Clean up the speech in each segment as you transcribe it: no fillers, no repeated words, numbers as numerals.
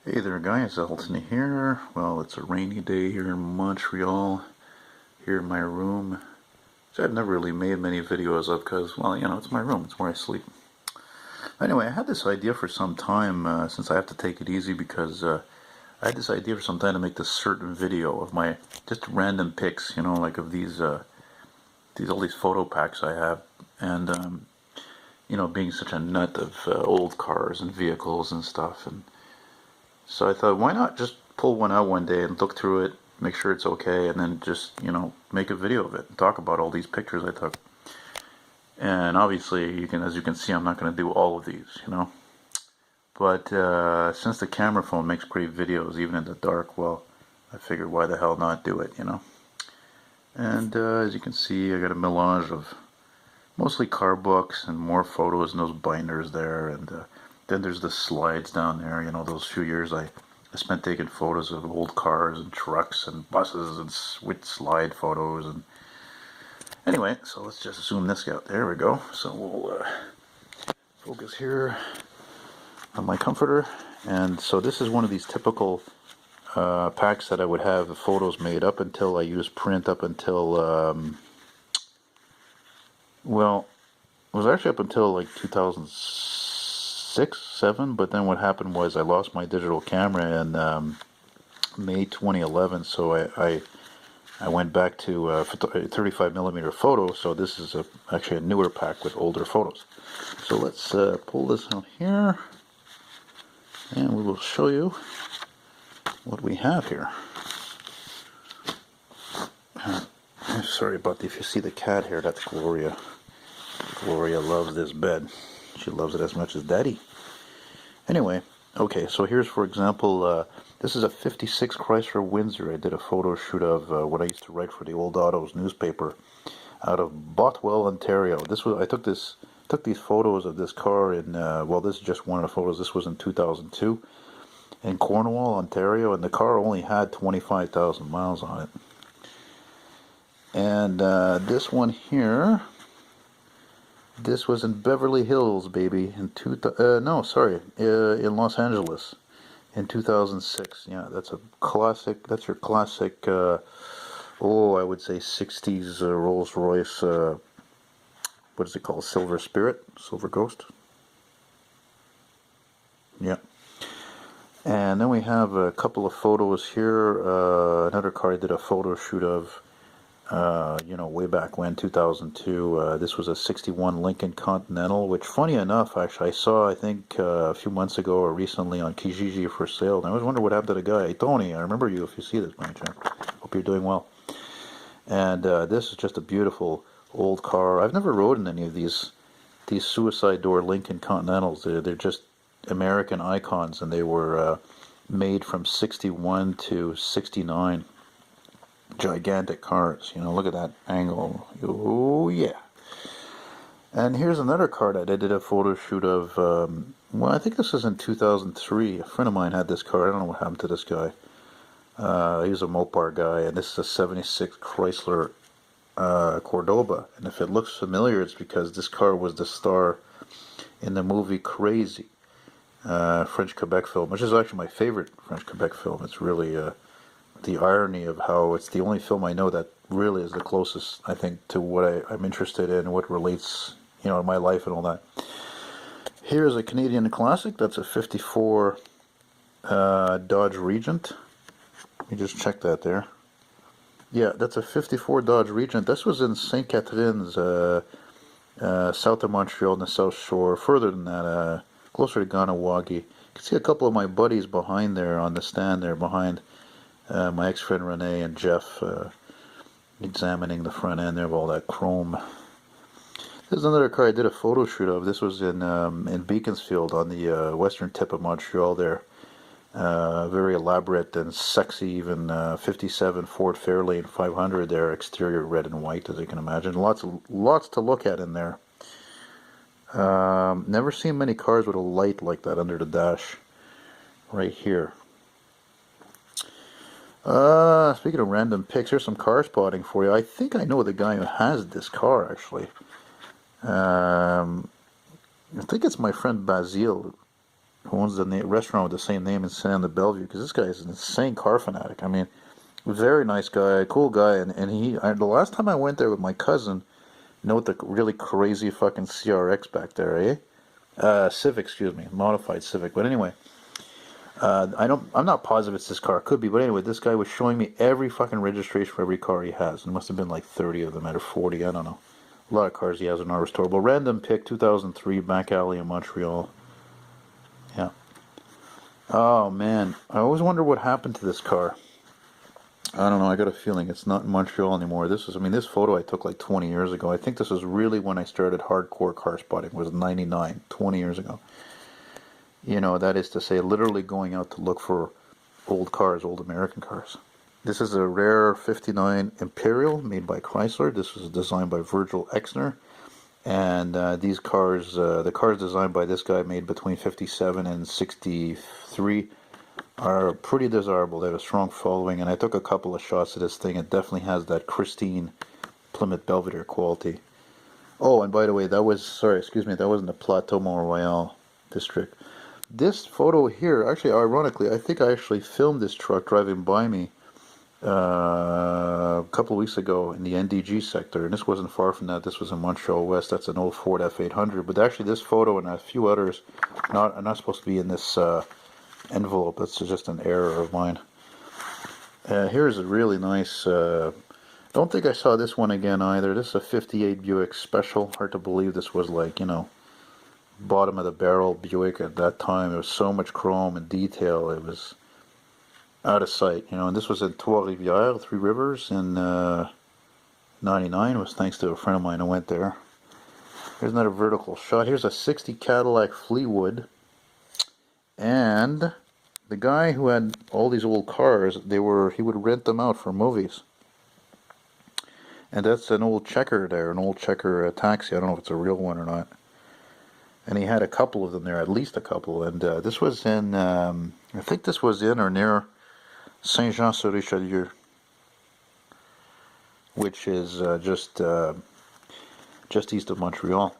Hey there guys, Elton here. Well, it's a rainy day here in Montreal, here in my room, which I've never really made many videos of because, well, it's my room, it's where I sleep. Anyway, I had this idea for some time, since I have to take it easy because I had this idea for some time to make this certain video of my just random pics, like of these all these photo packs I have, and being such a nut of old cars and vehicles and stuff, and so I thought, why not just pull one out one day and look through it, make sure it's okay, and then just, make a video of it and talk about all these pictures I took. And obviously, as you can see, I'm not going to do all of these. But since the camera phone makes great videos, even in the dark, well, I figured why the hell not do it. And as you can see, I got a melange of mostly car books and more photos in those binders there, and then there's the slides down there. Those few years I spent taking photos of old cars and trucks and buses and with slide photos. And anyway, so let's just zoom this out. There we go. So we'll focus here on my comforter. And so this is one of these typical packs that I would have the photos made up until I used print, up until well, it was actually up until like 2006, 7, but then what happened was I lost my digital camera in May 2011, so I went back to 35 millimeter photo, so this is actually a newer pack with older photos. So let's pull this out here, and we will show you what we have here. Sorry about if you see the cat here, that's Gloria. Gloria loves this bed. She loves it as much as Daddy. Anyway, okay, so here's, for example, this is a 56 Chrysler Windsor. I did a photo shoot of what I used to write for the Old Autos newspaper out of Bothwell, Ontario. I took these photos of this car in, well, this is just one of the photos. This was in 2002 in Cornwall, Ontario, and the car only had 25,000 miles on it. And this one here, this was in Beverly Hills, baby, in in Los Angeles in 2006. Yeah, that's a classic. That's your classic, I would say 60s Rolls Royce, what is it called? Silver Spirit? Silver Ghost? Yeah. And then we have a couple of photos here. Another car I did a photo shoot of, way back when, 2002. This was a 61 Lincoln Continental, which, funny enough, actually, I saw, I think, a few months ago or recently on Kijiji for sale. And I always wonder what happened to the guy. Hey, Tony, I remember you if you see this, by any chance. Hope you're doing well. And this is just a beautiful old car. I've never rode in any of these suicide door Lincoln Continentals. They're just American icons, and they were made from 61 to 69. Gigantic cars, look at that angle. Oh yeah. And here's another car that I did a photo shoot of. Well, I think this was in 2003. A friend of mine had this car. I don't know what happened to this guy. He was a Mopar guy, and this is a 76 Chrysler Cordoba. And if it looks familiar, it's because this car was the star in the movie Crazy, French Quebec film, which is actually my favorite French Quebec film. It's really the irony of how it's the only film I know that really is the closest, I think, to what I'm interested in, what relates, in my life and all that. Here's a Canadian classic. That's a 54 Dodge Regent. Let me just check that there. Yeah, that's a 54 Dodge Regent. This was in St. Catharines, south of Montreal, on the South Shore. Further than that, closer to Ganawagi. You can see a couple of my buddies behind there on the stand there behind. My ex-friend Renee and Jeff examining the front end there of all that chrome. There's another car I did a photo shoot of. This was in Beaconsfield on the western tip of Montreal there. Very elaborate and sexy, even 57 Ford Fairlane 500 there, exterior red and white, as you can imagine. Lots to look at in there. Never seen many cars with a light like that under the dash right here. Speaking of random pics, here's some car spotting for you. I think I know the guy who has this car, actually. I think it's my friend Basile. who owns the restaurant with the same name in San the Bellevue, because this guy is an insane car fanatic. I mean, very nice guy, cool guy, and the last time I went there with my cousin, you know, with the really crazy fucking CRX back there, eh? Civic, excuse me, modified Civic. But anyway, I'm not positive it's this car. Could be, but anyway, this guy was showing me every fucking registration for every car he has. There must have been like 30 of them out of 40. I don't know. A lot of cars he has are not restorable. Random pick, 2003, back alley in Montreal. Yeah. Oh man, I always wonder what happened to this car. I don't know. I got a feeling it's not in Montreal anymore. I mean, this photo I took like 20 years ago. I think this is really when I started hardcore car spotting. It was 99, 20 years ago. You know, that is to say, literally going out to look for old cars, old American cars. This is a rare 59 Imperial made by Chrysler. This was designed by Virgil Exner. And these cars, the cars designed by this guy made between 57 and 63 are pretty desirable. They have a strong following, and I took a couple of shots of this thing. It definitely has that pristine Plymouth Belvedere quality. Oh, and by the way, that wasn't the Plateau Mont Royal district. This photo here, actually, ironically, I think I actually filmed this truck driving by me a couple of weeks ago in the NDG sector, and this wasn't far from that. This was in Montreal West. That's an old Ford F800. But actually, this photo and a few others are not supposed to be in this envelope. That's just an error of mine. Here's a really nice. Don't think I saw this one again either. This is a '58 Buick Special. Hard to believe this was like, you know, bottom of the barrel Buick at that time. There was so much chrome and detail. It was out of sight, you know. And this was in Trois-Rivières, Three Rivers, in '99. It was thanks to a friend of mine who went there. Here's another vertical shot. Here's a '60 Cadillac Fleetwood. And the guy who had all these old cars, he would rent them out for movies. And that's an old Checker there, an old Checker taxi. I don't know if it's a real one or not. And he had a couple of them there, at least a couple. And this was in, I think this was in or near Saint-Jean-sur-Richelieu, which is just east of Montreal.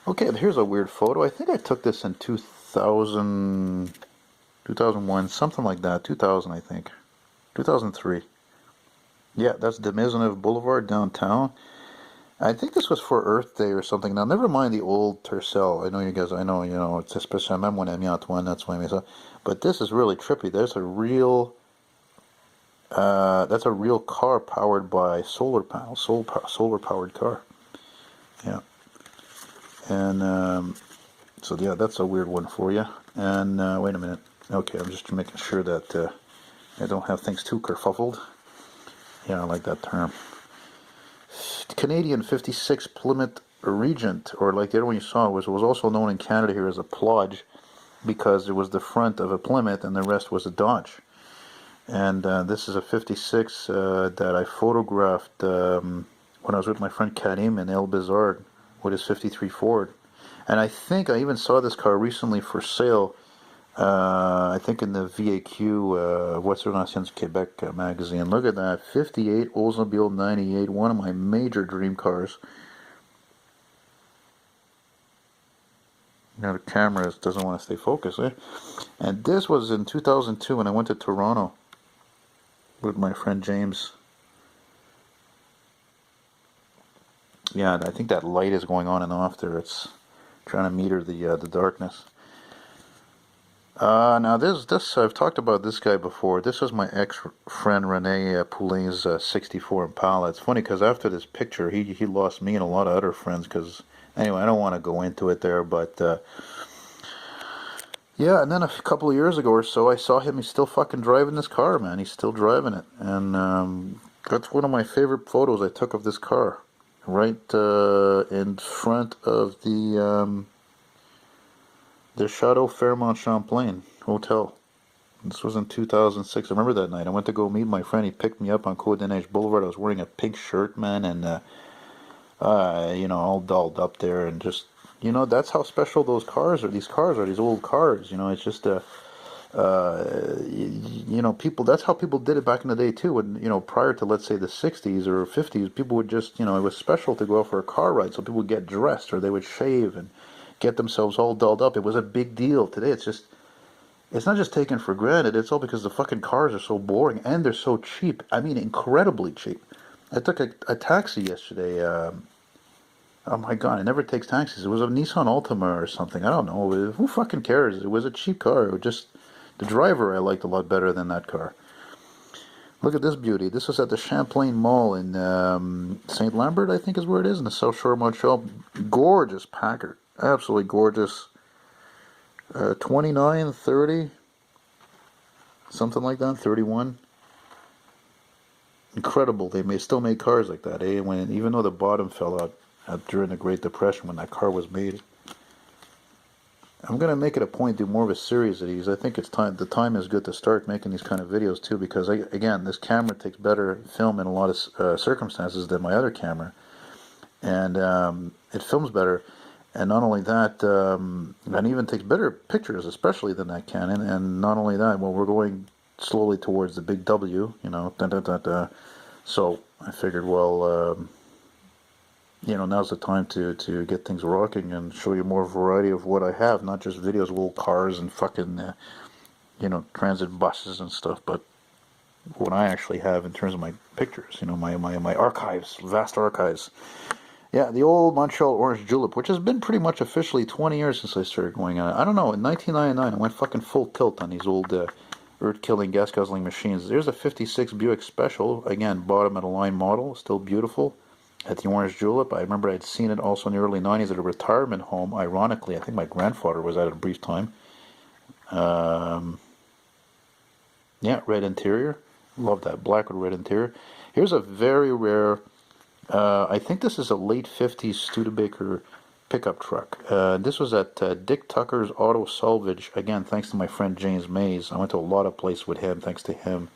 Okay, here's a weird photo. I think I took this in 2000, 2001, something like that. 2000, I think. 2003. Yeah, that's de Maisonneuve Boulevard downtown. I think this was for Earth Day or something. Now, never mind the old Tercel. I know you guys, you know, it's especially, même mon ami Antoine, that's why I made. But this is really trippy. That's a real car powered by solar panels, solar powered car. Yeah. And, so yeah, that's a weird one for you. And wait a minute. Okay, I'm just making sure that I don't have things too kerfuffled. Yeah, I like that term. Canadian '56 Plymouth Regent, or like the other one you saw, was also known in Canada here as a Plodge, because it was the front of a Plymouth and the rest was a Dodge. And this is a '56 that I photographed when I was with my friend Karim in El Bizarre with his '53 Ford. And I think I even saw this car recently for sale, I think in the VAQ, Voitures Anciennes Québec magazine. Look at that, 58 Oldsmobile 98, one of my major dream cars. Now the camera doesn't want to stay focused, eh? And this was in 2002 when I went to Toronto with my friend James. Yeah, I think that light is going on and off there. It's trying to meter the darkness. Now this I've talked about this guy before. This was my ex-friend Rene Poulin's '64 Impala. It's funny because after this picture, he lost me and a lot of other friends. Because anyway, I don't want to go into it there, but yeah. And then a couple of years ago or so, I saw him. He's still fucking driving this car, man. He's still driving it, and that's one of my favorite photos I took of this car. Right in front of the Chateau Fairmont Champlain Hotel. This was in 2006. I remember that night. I went to go meet my friend. He picked me up on Côte des Neiges Boulevard. I was wearing a pink shirt, man, and you know, all dolled up there, and just, you know, that's how special those cars are. These cars are these old cars. You know, it's just you know, people, that's how people did it back in the day too. When, you know, prior to, let's say, the 60s or 50s, people would just, you know, it was special to go out for a car ride, so people would get dressed or they would shave, and get themselves all dolled up. It was a big deal. Today, it's not just taken for granted. It's all because the fucking cars are so boring and they're so cheap. I mean, incredibly cheap. I took a taxi yesterday. Oh my god, it never takes taxis. It was a Nissan Altima or something. I don't know. Who fucking cares? It was a cheap car. It was just the driver I liked a lot better than that car. Look at this beauty. This was at the Champlain Mall in St. Lambert, I think is where it is, in the South Shore of Montreal. Gorgeous Packard. Absolutely gorgeous. 29, 30, something like that, 31. Incredible. They still make cars like that, eh? Even though the bottom fell out during the Great Depression when that car was made. I'm going to make it a point to do more of a series of these. I think it's time. The time is good to start making these kind of videos too, because again, this camera takes better film in a lot of circumstances than my other camera, and it films better. And not only that, it even takes better pictures, especially than that Canon. And not only that, well, we're going slowly towards the big W, you know. So I figured, well, you know, now's the time to get things rocking and show you more variety of what I have, not just videos of old cars and fucking, you know, transit buses and stuff, but what I actually have in terms of my pictures, you know, my archives, vast archives. Yeah, the old Montreal Orange Julep, which has been pretty much officially 20 years since I started going on it. I don't know, in 1999 I went fucking full tilt on these old earth-killing, gas-guzzling machines. There's a 56 Buick Special, again, bottom-of-the-line model, still beautiful, at the Orange Julep. I remember I'd seen it also in the early 90s at a retirement home, ironically. I think my grandfather was at it a brief time. Yeah, red interior. Love that, black with red interior. Here's a very rare... I think this is a late 50s Studebaker pickup truck. This was at Dick Tucker's Auto Salvage. Again, thanks to my friend James Mays. I went to a lot of places with him, thanks to him,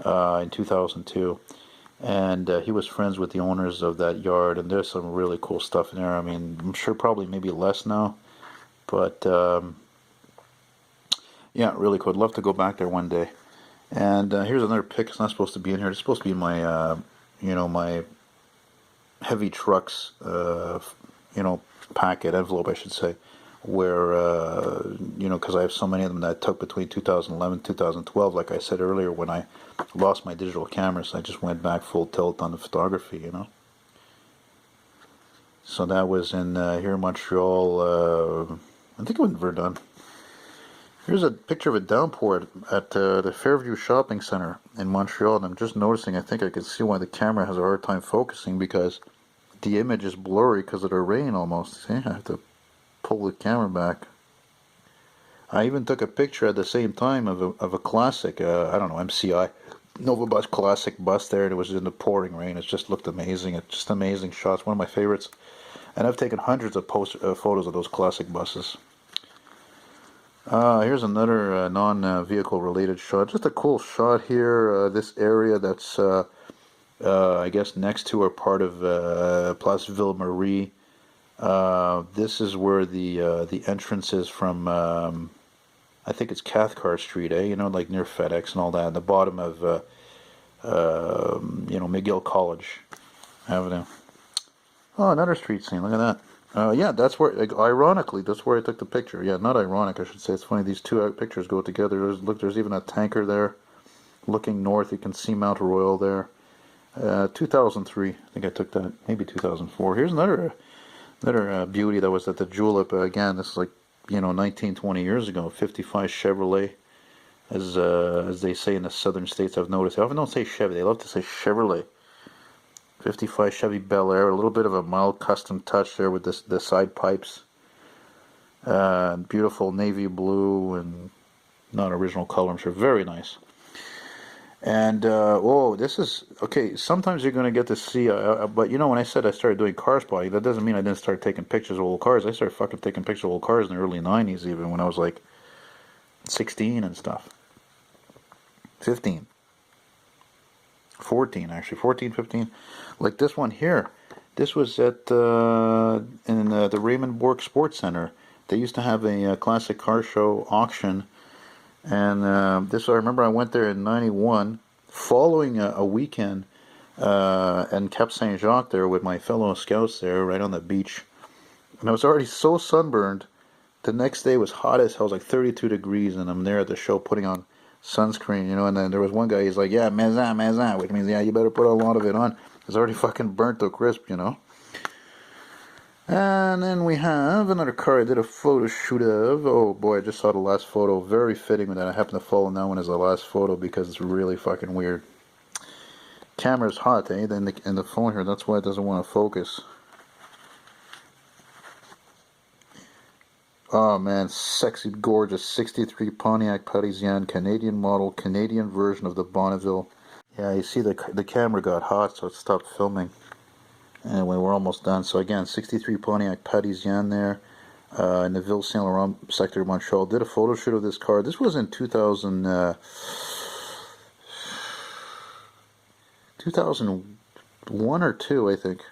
in 2002. And he was friends with the owners of that yard, and there's some really cool stuff in there. I mean, I'm sure probably maybe less now, but yeah, really cool. I'd love to go back there one day. And here's another pic. It's not supposed to be in here. It's supposed to be my, you know, my heavy trucks, you know, packet, envelope, I should say, where, you know, because I have so many of them that I took between 2011 and 2012, like I said earlier, when I lost my digital cameras, I just went back full tilt on the photography, you know. So that was in here in Montreal, I think it was in Verdun. Here's a picture of a downpour at the Fairview Shopping Center in Montreal, and I'm just noticing, I think I can see why the camera has a hard time focusing, because the image is blurry because of the rain almost. See, I have to pull the camera back. I even took a picture at the same time of a classic, I don't know, MCI, Nova Bus Classic bus there, and it was in the pouring rain. It just looked amazing. It's just amazing shots, one of my favorites. And I've taken hundreds of photos of those classic buses. Here's another non-vehicle related shot. Just a cool shot here. This area that's, I guess, next to or part of Place Ville Marie. This is where the entrance is from. I think it's Cathcart Street, eh? You know, like near FedEx and all that. At the bottom of, you know, McGill College Avenue. Oh, another street scene. Look at that. Yeah, that's where, ironically, that's where I took the picture. Yeah, not ironic, I should say. It's funny, these two pictures go together. Look, there's even a tanker there. Looking north, you can see Mount Royal there. 2003, I think I took that. Maybe 2004. Here's another beauty that was at the Julep. Again, this is like, you know, 19, 20 years ago. 55 Chevrolet, as they say in the southern states, I've noticed. They often don't say Chevy. They love to say Chevrolet. 55 Chevy Bel Air, a little bit of a mild custom touch there with the side pipes. Beautiful navy blue and not original color, I'm sure. Very nice. And, oh, this is, okay, sometimes you're going to get to see, but you know, when I said I started doing car spotting, that doesn't mean I didn't start taking pictures of old cars. I started fucking taking pictures of old cars in the early 90s, even when I was like 16 and stuff. 15. 14, actually. 14, 15. Like this one here. This was at in the Raymond Bourque Sports Center. They used to have a classic car show auction. And this, I remember I went there in 91, following a weekend in Cap Saint Jacques there with my fellow scouts there, right on the beach. And I was already so sunburned. The next day was hot as hell. It was like 32 degrees, and I'm there at the show putting on sunscreen, you know. And then there was one guy, he's like, yeah, maison, which means, yeah, you better put a lot of it on. It's already fucking burnt to crisp, you know. And then we have another car I did a photo shoot of. Oh boy, I just saw the last photo. Very fitting that I happen to follow that one as the last photo because it's really fucking weird. Camera's hot, eh? Then in the phone here, that's why it doesn't want to focus. Oh man, sexy, gorgeous 63 Pontiac Parisienne, Canadian model, Canadian version of the Bonneville. Yeah, you see the camera got hot, so it stopped filming. Anyway, we're almost done. So again, 63 Pontiac Parisienne there in the Ville Saint Laurent sector of Montreal. Did a photo shoot of this car. This was in 2001 or 2, I think.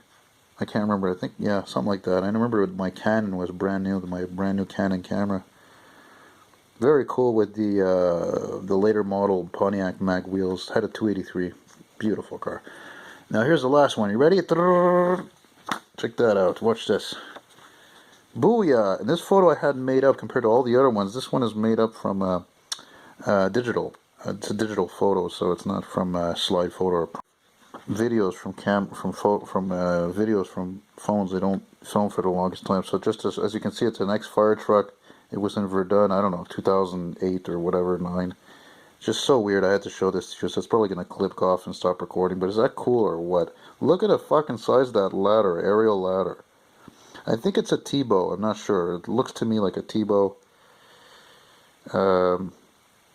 I can't remember. I think, yeah, something like that. I remember my Canon was brand new, my brand new Canon camera. Very cool with the later model Pontiac mag wheels. Had a 283. Beautiful car. Now here's the last one. You ready? Check that out. Watch this. Booyah! And this photo I had made up compared to all the other ones. This one is made up from digital. It's a digital photo, so it's not from slide photo. Videos from videos from phones. They don't film for the longest time. So just as you can see, it's an ex-fire truck. It was in Verdun. I don't know, 2008 or whatever, 9. Just so weird. I had to show this to you. So it's probably gonna clip off and stop recording. But is that cool or what? Look at the fucking size of that ladder, aerial ladder. I think it's a T-bow. I'm not sure. It looks to me like a T-bow.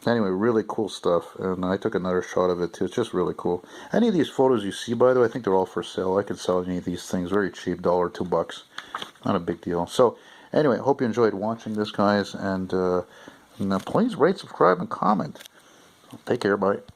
Anyway, really cool stuff, and I took another shot of it too. It's just really cool. Any of these photos you see, by the way, I think they're all for sale. I can sell any of these things very cheap, $1, $2. Not a big deal. So, anyway, hope you enjoyed watching this, guys, and please rate, subscribe, and comment. Take care, bye.